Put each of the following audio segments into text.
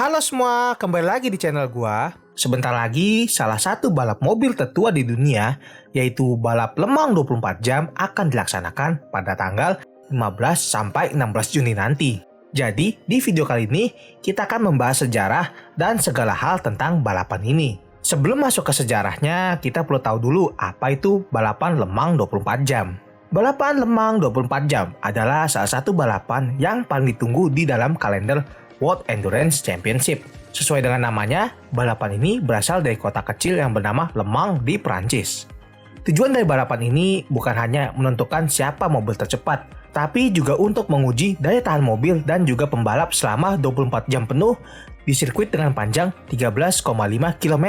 Halo semua, kembali lagi di channel gua. Sebentar lagi, salah satu balap mobil tertua di dunia, yaitu balap Le Mans 24 jam akan dilaksanakan pada tanggal 15 sampai 16 Juni nanti. Jadi, di video kali ini, kita akan membahas sejarah dan segala hal tentang balapan ini. Sebelum masuk ke sejarahnya, kita perlu tahu dulu apa itu balapan Le Mans 24 jam. Balapan Le Mans 24 jam adalah salah satu balapan yang paling ditunggu di dalam kalender World Endurance Championship. Sesuai dengan namanya, balapan ini berasal dari kota kecil yang bernama Le Mans di Prancis. Tujuan dari balapan ini bukan hanya menentukan siapa mobil tercepat, tapi juga untuk menguji daya tahan mobil dan juga pembalap selama 24 jam penuh di sirkuit dengan panjang 13,5 km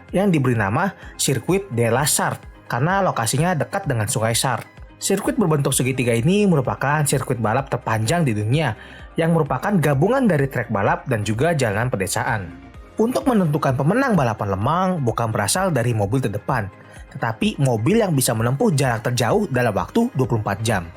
yang diberi nama Circuit de la Sarthe karena lokasinya dekat dengan Sungai Sarthe. Sirkuit berbentuk segitiga ini merupakan sirkuit balap terpanjang di dunia yang merupakan gabungan dari trek balap dan juga jalanan pedesaan. Untuk menentukan pemenang balapan Le Mans bukan berasal dari mobil terdepan, tetapi mobil yang bisa menempuh jarak terjauh dalam waktu 24 jam.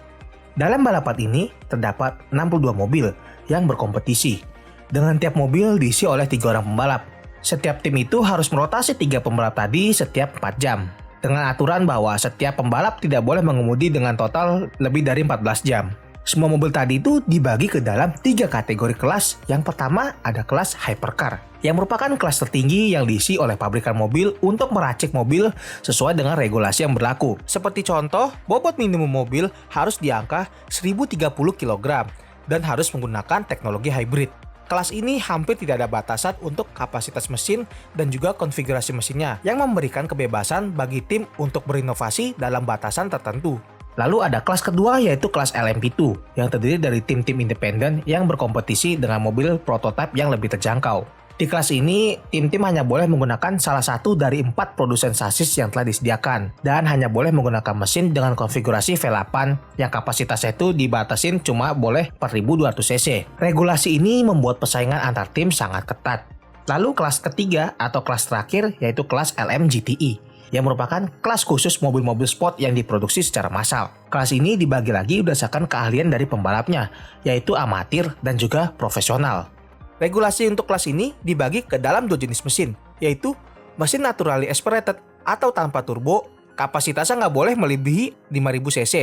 Dalam balapan ini terdapat 62 mobil yang berkompetisi, dengan tiap mobil diisi oleh 3 orang pembalap. Setiap tim itu harus merotasi 3 pembalap tadi setiap 4 jam. Dengan aturan bahwa setiap pembalap tidak boleh mengemudi dengan total lebih dari 14 jam. Semua mobil tadi itu dibagi ke dalam 3 kategori kelas. Yang pertama ada kelas hypercar, yang merupakan kelas tertinggi yang diisi oleh pabrikan mobil untuk meracik mobil sesuai dengan regulasi yang berlaku. Seperti contoh, bobot minimum mobil harus di angka 1030 kg dan harus menggunakan teknologi hybrid. Kelas ini hampir tidak ada batasan untuk kapasitas mesin dan juga konfigurasi mesinnya yang memberikan kebebasan bagi tim untuk berinovasi dalam batasan tertentu. Lalu ada kelas kedua yaitu kelas LMP2 yang terdiri dari tim-tim independen yang berkompetisi dengan mobil prototipe yang lebih terjangkau. Di kelas ini, tim-tim hanya boleh menggunakan salah satu dari 4 produsen sasis yang telah disediakan dan hanya boleh menggunakan mesin dengan konfigurasi V8 yang kapasitasnya itu dibatasin cuma boleh 4200 cc. Regulasi ini membuat persaingan antar tim sangat ketat. Lalu kelas ketiga atau kelas terakhir yaitu kelas LMGTE yang merupakan kelas khusus mobil-mobil sport yang diproduksi secara massal. Kelas ini dibagi lagi berdasarkan keahlian dari pembalapnya, yaitu amatir dan juga profesional. Regulasi untuk kelas ini dibagi ke dalam 2 jenis mesin, yaitu mesin naturally aspirated atau tanpa turbo, kapasitasnya nggak boleh melebihi 5000 cc.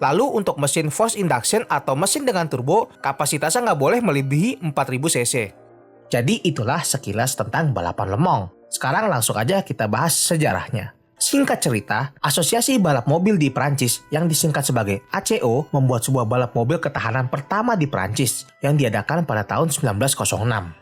Lalu untuk mesin forced induction atau mesin dengan turbo, kapasitasnya nggak boleh melebihi 4000 cc. Jadi itulah sekilas tentang balapan Le Mans. Sekarang langsung aja kita bahas sejarahnya. Singkat cerita, Asosiasi Balap Mobil di Prancis yang disingkat sebagai ACO membuat sebuah balap mobil ketahanan pertama di Prancis yang diadakan pada tahun 1906.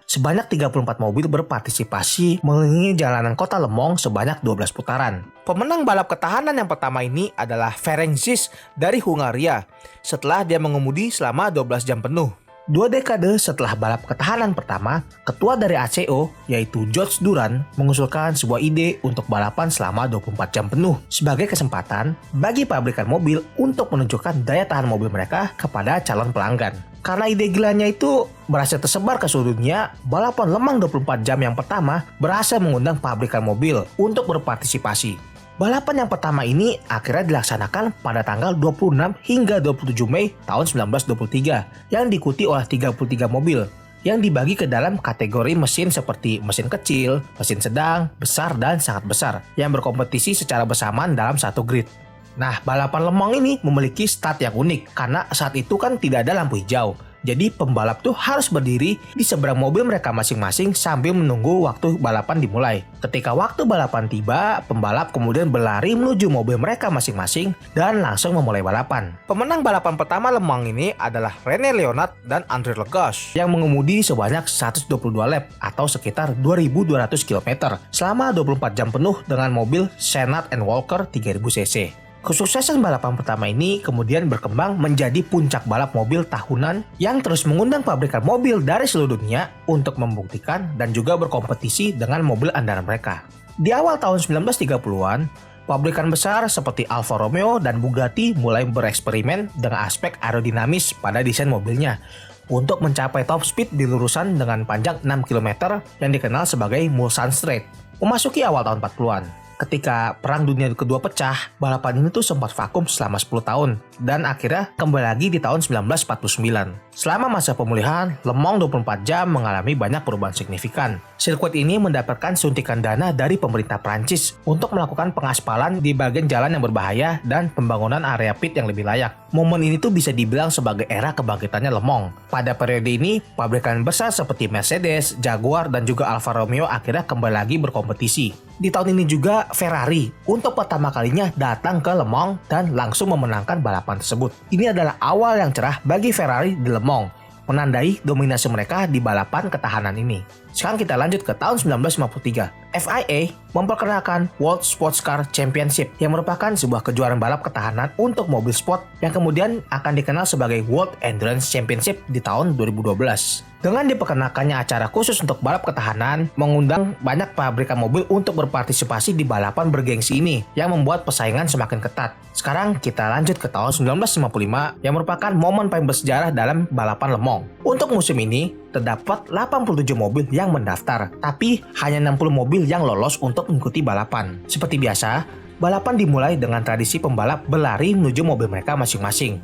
Sebanyak 34 mobil berpartisipasi mengelilingi jalanan kota Le Mans sebanyak 12 putaran. Pemenang balap ketahanan yang pertama ini adalah Ferenc Six dari Hungaria setelah dia mengemudi selama 12 jam penuh. 2 dekade setelah balap ketahanan pertama, ketua dari ACO, yaitu George Durand, mengusulkan sebuah ide untuk balapan selama 24 jam penuh sebagai kesempatan bagi pabrikan mobil untuk menunjukkan daya tahan mobil mereka kepada calon pelanggan. Karena ide gilanya itu berhasil tersebar ke seluruh dunia, balapan Le Mans 24 jam yang pertama berhasil mengundang pabrikan mobil untuk berpartisipasi. Balapan yang pertama ini akhirnya dilaksanakan pada tanggal 26 hingga 27 Mei tahun 1923 yang diikuti oleh 33 mobil yang dibagi ke dalam kategori mesin seperti mesin kecil, mesin sedang, besar, dan sangat besar yang berkompetisi secara bersamaan dalam satu grid. Nah, balapan Le Mans ini memiliki start yang unik karena saat itu kan tidak ada lampu hijau. Jadi pembalap tuh harus berdiri di seberang mobil mereka masing-masing sambil menunggu waktu balapan dimulai. Ketika waktu balapan tiba, pembalap kemudian berlari menuju mobil mereka masing-masing dan langsung memulai balapan. Pemenang balapan pertama Le Mans ini adalah René Léonard dan André Lagache yang mengemudi sebanyak 122 lap atau sekitar 2200 km selama 24 jam penuh dengan mobil Senat & Walker 3000 cc. Kesuksesan balapan pertama ini kemudian berkembang menjadi puncak balap mobil tahunan yang terus mengundang pabrikan mobil dari seluruh dunia untuk membuktikan dan juga berkompetisi dengan mobil andalan mereka. Di awal tahun 1930-an, pabrikan besar seperti Alfa Romeo dan Bugatti mulai bereksperimen dengan aspek aerodinamis pada desain mobilnya untuk mencapai top speed di lurusan dengan panjang 6 km yang dikenal sebagai Mulsanne Straight. Memasuki awal tahun 40-an, ketika Perang Dunia Kedua pecah, balapan ini tuh sempat vakum selama 10 tahun. dan akhirnya kembali lagi di tahun 1949. Selama masa pemulihan, Le Mans 24 Jam mengalami banyak perubahan signifikan. Sirkuit ini mendapatkan suntikan dana dari pemerintah Prancis untuk melakukan pengaspalan di bagian jalan yang berbahaya dan pembangunan area pit yang lebih layak. Momen ini tuh bisa dibilang sebagai era kebangkitannya Le Mans. Pada periode ini, pabrikan besar seperti Mercedes, Jaguar, dan juga Alfa Romeo akhirnya kembali lagi berkompetisi. Di tahun ini juga Ferrari untuk pertama kalinya datang ke Le Mans dan langsung memenangkan balapan tersebut. Ini adalah awal yang cerah bagi Ferrari di Le Mans, menandai dominasi mereka di balapan ketahanan ini. Sekarang kita lanjut ke tahun 1953. FIA memperkenalkan World Sports Car Championship yang merupakan sebuah kejuaraan balap ketahanan untuk mobil sport yang kemudian akan dikenal sebagai World Endurance Championship di tahun 2012. Dengan diperkenalkannya acara khusus untuk balap ketahanan, mengundang banyak pabrikan mobil untuk berpartisipasi di balapan bergengsi ini yang membuat persaingan semakin ketat. Sekarang kita lanjut ke tahun 1955 yang merupakan momen paling bersejarah dalam balapan Le Mans. Untuk musim ini, terdapat 87 mobil yang mendaftar, tapi hanya 60 mobil yang lolos untuk mengikuti balapan. Seperti biasa, balapan dimulai dengan tradisi pembalap berlari menuju mobil mereka masing-masing.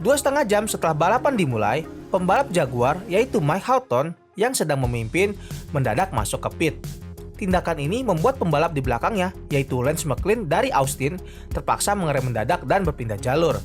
2,5 jam setelah balapan dimulai, pembalap Jaguar yaitu Mike Hawthorne yang sedang memimpin mendadak masuk ke pit. Tindakan ini membuat pembalap di belakangnya yaitu Lance McLaren dari Austin terpaksa mengerem mendadak dan berpindah jalur.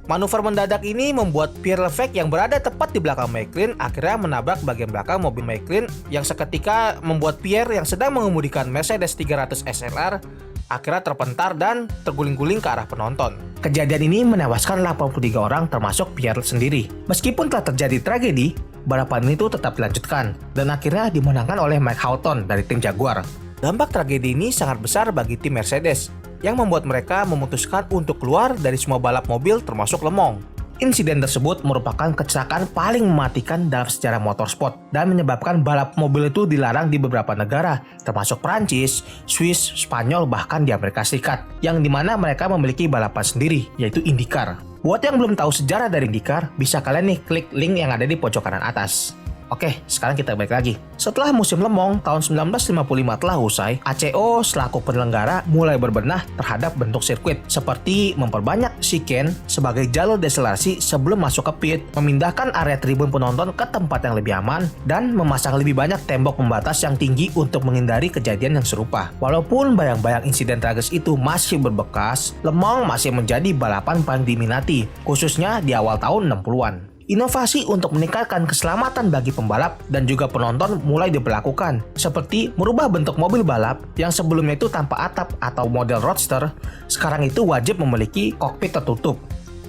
Manuver mendadak ini membuat Pierre Lefevere yang berada tepat di belakang McLaren akhirnya menabrak bagian belakang mobil McLaren yang seketika membuat Pierre yang sedang mengemudikan Mercedes 300 SLR akhirnya terpentar dan terguling-guling ke arah penonton. Kejadian ini menewaskan 83 orang termasuk Pierre sendiri. Meskipun telah terjadi tragedi, balapan itu tetap dilanjutkan dan akhirnya dimenangkan oleh Mike Hawthorne dari tim Jaguar. Dampak tragedi ini sangat besar bagi tim Mercedes yang membuat mereka memutuskan untuk keluar dari semua balap mobil termasuk Le Mans. Insiden tersebut merupakan kecelakaan paling mematikan dalam sejarah motorsport dan menyebabkan balap mobil itu dilarang di beberapa negara, termasuk Prancis, Swiss, Spanyol, bahkan di Amerika Serikat, yang dimana mereka memiliki balapan sendiri, yaitu IndyCar. Buat yang belum tahu sejarah dari IndyCar, bisa kalian nih klik link yang ada di pojok kanan atas. Oke, sekarang kita balik lagi. Setelah musim Le Mans tahun 1955 telah usai, ACO selaku penyelenggara mulai berbenah terhadap bentuk sirkuit, seperti memperbanyak chicane sebagai jalur deselerasi sebelum masuk ke pit, memindahkan area tribun penonton ke tempat yang lebih aman, dan memasang lebih banyak tembok pembatas yang tinggi untuk menghindari kejadian yang serupa. Walaupun bayang-bayang insiden tragis itu masih berbekas, Le Mans masih menjadi balapan paling diminati, khususnya di awal tahun 60-an. Inovasi untuk meningkatkan keselamatan bagi pembalap dan juga penonton mulai diberlakukan, seperti merubah bentuk mobil balap yang sebelumnya itu tanpa atap atau model roadster, sekarang itu wajib memiliki kokpit tertutup.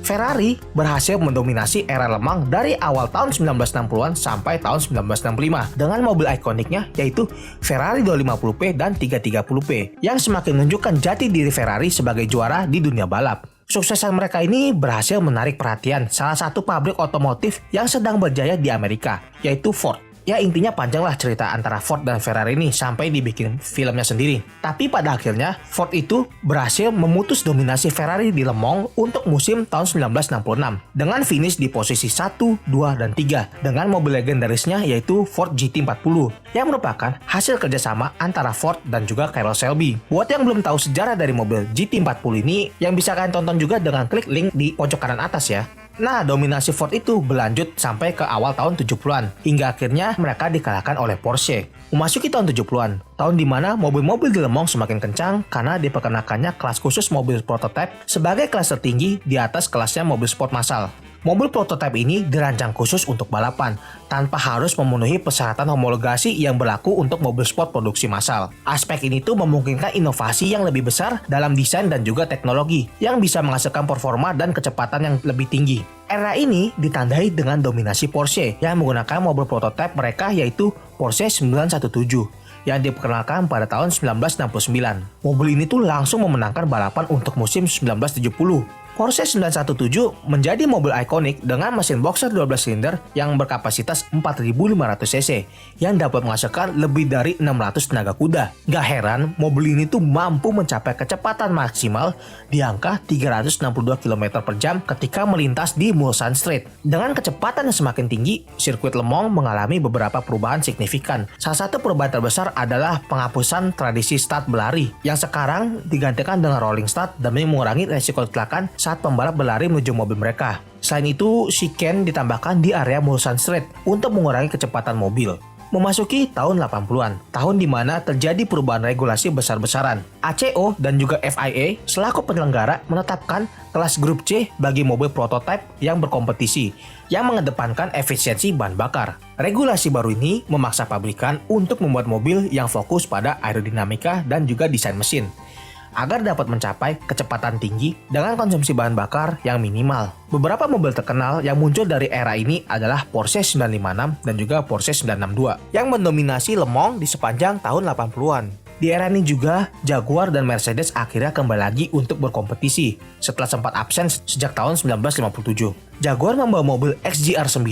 Ferrari berhasil mendominasi era Le Mans dari awal tahun 1960-an sampai tahun 1965 dengan mobil ikoniknya yaitu Ferrari 250P dan 330P yang semakin menunjukkan jati diri Ferrari sebagai juara di dunia balap. Suksesan mereka ini berhasil menarik perhatian salah satu pabrik otomotif yang sedang berjaya di Amerika, yaitu Ford. Ya intinya panjang lah cerita antara Ford dan Ferrari ini sampai dibikin filmnya sendiri. Tapi pada akhirnya Ford itu berhasil memutus dominasi Ferrari di Le Mans untuk musim tahun 1966 dengan finish di posisi 1, 2, dan 3 dengan mobil legendarisnya yaitu Ford GT40 yang merupakan hasil kerjasama antara Ford dan juga Carroll Shelby. Buat yang belum tahu sejarah dari mobil GT40 ini yang bisa kalian tonton juga dengan klik link di pojok kanan atas ya. Nah, dominasi Ford itu berlanjut sampai ke awal tahun 70-an, hingga akhirnya mereka dikalahkan oleh Porsche. Memasuki tahun 70-an, tahun di mana mobil-mobil di Le Mans semakin kencang karena diperkenakannya kelas khusus mobil prototipe sebagai kelas tertinggi di atas kelasnya mobil sport massal. Mobil prototipe ini dirancang khusus untuk balapan, tanpa harus memenuhi persyaratan homologasi yang berlaku untuk mobil sport produksi massal. Aspek ini tuh memungkinkan inovasi yang lebih besar dalam desain dan juga teknologi, yang bisa menghasilkan performa dan kecepatan yang lebih tinggi. Era ini ditandai dengan dominasi Porsche yang menggunakan mobil prototipe mereka yaitu Porsche 917 yang diperkenalkan pada tahun 1969. Mobil ini tuh langsung memenangkan balapan untuk musim 1970. Porsche 917 menjadi mobil ikonik dengan mesin boxer 12 silinder yang berkapasitas 4.500 cc yang dapat menghasilkan lebih dari 600 tenaga kuda. Gak heran, mobil ini tuh mampu mencapai kecepatan maksimal di angka 362 km per jam ketika melintas di Mulsanne Street. Dengan kecepatan yang semakin tinggi, sirkuit Le Mans mengalami beberapa perubahan signifikan. Salah satu perubahan terbesar adalah penghapusan tradisi start berlari yang sekarang digantikan dengan rolling start demi mengurangi resiko kecelakaan saat pembalap berlari menuju mobil mereka. Selain itu, chicane ditambahkan di area Mulsanne Straight untuk mengurangi kecepatan mobil. Memasuki tahun 80-an, tahun di mana terjadi perubahan regulasi besar-besaran. ACO dan juga FIA selaku penyelenggara menetapkan kelas grup C bagi mobil prototipe yang berkompetisi, yang mengedepankan efisiensi bahan bakar. Regulasi baru ini memaksa pabrikan untuk membuat mobil yang fokus pada aerodinamika dan juga desain mesin, agar dapat mencapai kecepatan tinggi dengan konsumsi bahan bakar yang minimal. Beberapa mobil terkenal yang muncul dari era ini adalah Porsche 956 dan juga Porsche 962 yang mendominasi Le Mans di sepanjang tahun 80-an. Di era ini juga, Jaguar dan Mercedes akhirnya kembali lagi untuk berkompetisi setelah sempat absen sejak tahun 1957. Jaguar membawa mobil XJR9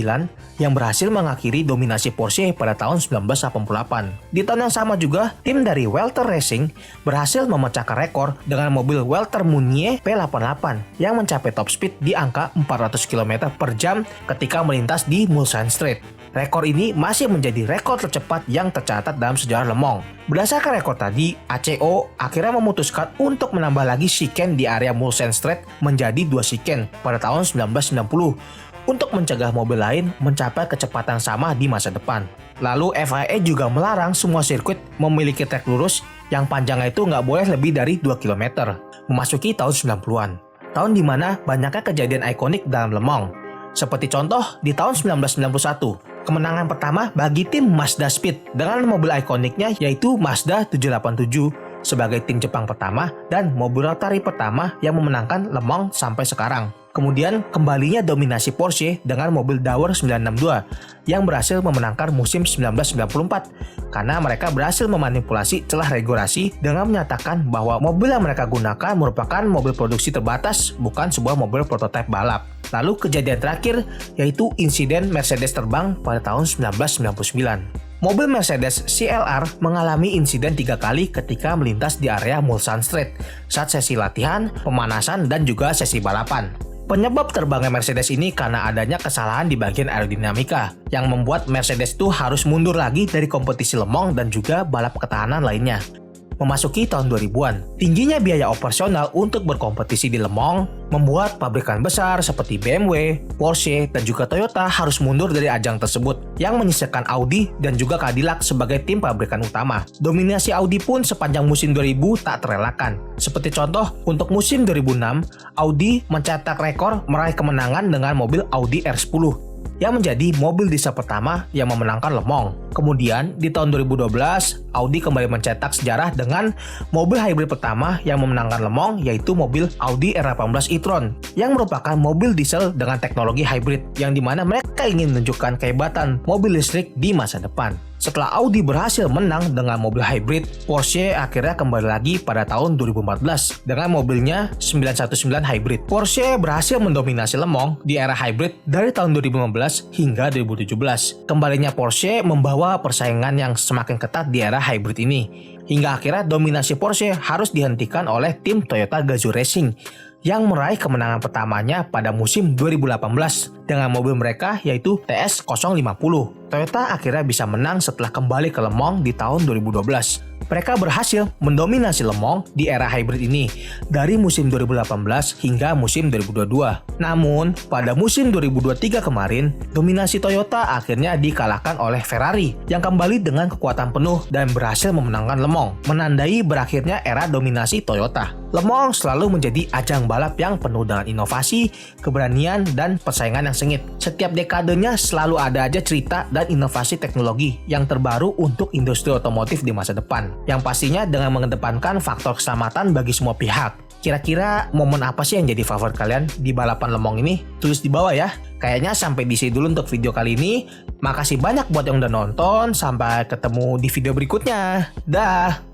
yang berhasil mengakhiri dominasi Porsche pada tahun 1988. Di tahun yang sama juga, tim dari Walter Racing berhasil memecahkan rekor dengan mobil Walter Munier P88 yang mencapai top speed di angka 400 km per jam ketika melintas di Mulsanne Straight. Rekor ini masih menjadi rekor tercepat yang tercatat dalam sejarah Le Mans. Berdasarkan rekor tadi, ACO akhirnya memutuskan untuk menambah lagi chicane di area Mulsanne Straight menjadi 2 chicane pada tahun 1990 untuk mencegah mobil lain mencapai kecepatan sama di masa depan. Lalu FIA juga melarang semua sirkuit memiliki trek lurus yang panjangnya itu nggak boleh lebih dari 2 km. Memasuki tahun 90-an, tahun dimana banyaknya kejadian ikonik dalam Le Mans. Seperti contoh di tahun 1991, kemenangan pertama bagi tim Mazda Speed dengan mobil ikoniknya yaitu Mazda 787 sebagai tim Jepang pertama dan mobil rotary pertama yang memenangkan Le Mans sampai sekarang. Kemudian kembalinya dominasi Porsche dengan mobil Dauer 962 yang berhasil memenangkan musim 1994 karena mereka berhasil memanipulasi celah regulasi dengan menyatakan bahwa mobil yang mereka gunakan merupakan mobil produksi terbatas, bukan sebuah mobil prototipe balap. Lalu kejadian terakhir yaitu insiden Mercedes terbang pada tahun 1999. Mobil Mercedes CLR mengalami insiden 3 kali ketika melintas di area Mulsanne Straight saat sesi latihan, pemanasan, dan juga sesi balapan. Penyebab terbangnya Mercedes ini karena adanya kesalahan di bagian aerodinamika yang membuat Mercedes itu harus mundur lagi dari kompetisi Le Mans dan juga balap ketahanan lainnya. Memasuki tahun 2000-an, tingginya biaya operasional untuk berkompetisi di Le Mans membuat pabrikan besar seperti BMW, Porsche, dan juga Toyota harus mundur dari ajang tersebut yang menyisakan Audi dan juga Cadillac sebagai tim pabrikan utama. Dominasi Audi pun sepanjang musim 2000 tak terelakkan. Seperti contoh, untuk musim 2006, Audi mencetak rekor meraih kemenangan dengan mobil Audi R10 yang menjadi mobil diesel pertama yang memenangkan Le Mans. Kemudian, di tahun 2012, Audi kembali mencetak sejarah dengan mobil hybrid pertama yang memenangkan Le Mans, yaitu mobil Audi R18 e-tron, yang merupakan mobil diesel dengan teknologi hybrid, yang dimana mereka ingin menunjukkan kehebatan mobil listrik di masa depan. Setelah Audi berhasil menang dengan mobil hybrid, Porsche akhirnya kembali lagi pada tahun 2014 dengan mobilnya 919 hybrid. Porsche berhasil mendominasi Le Mans di era hybrid dari tahun 2015 hingga 2017. Kembalinya Porsche membawa persaingan yang semakin ketat di era hybrid ini, hingga akhirnya dominasi Porsche harus dihentikan oleh tim Toyota Gazoo Racing yang meraih kemenangan pertamanya pada musim 2018 dengan mobil mereka yaitu TS050. Toyota akhirnya bisa menang setelah kembali ke Le Mans di tahun 2012. Mereka berhasil mendominasi Le Mans di era hybrid ini dari musim 2018 hingga musim 2022. Namun, pada musim 2023 kemarin, dominasi Toyota akhirnya dikalahkan oleh Ferrari yang kembali dengan kekuatan penuh dan berhasil memenangkan Le Mans, menandai berakhirnya era dominasi Toyota. Le Mans selalu menjadi ajang balap yang penuh dengan inovasi, keberanian, dan persaingan yang sengit. Setiap dekadenya selalu ada aja cerita dan inovasi teknologi yang terbaru untuk industri otomotif di masa depan, yang pastinya dengan mengedepankan faktor keselamatan bagi semua pihak. Kira-kira momen apa sih yang jadi favorit kalian di balapan Le Mans ini? Tulis di bawah ya. Kayaknya sampai di sini dulu untuk video kali ini. Makasih banyak buat yang udah nonton. Sampai ketemu di video berikutnya. Dah.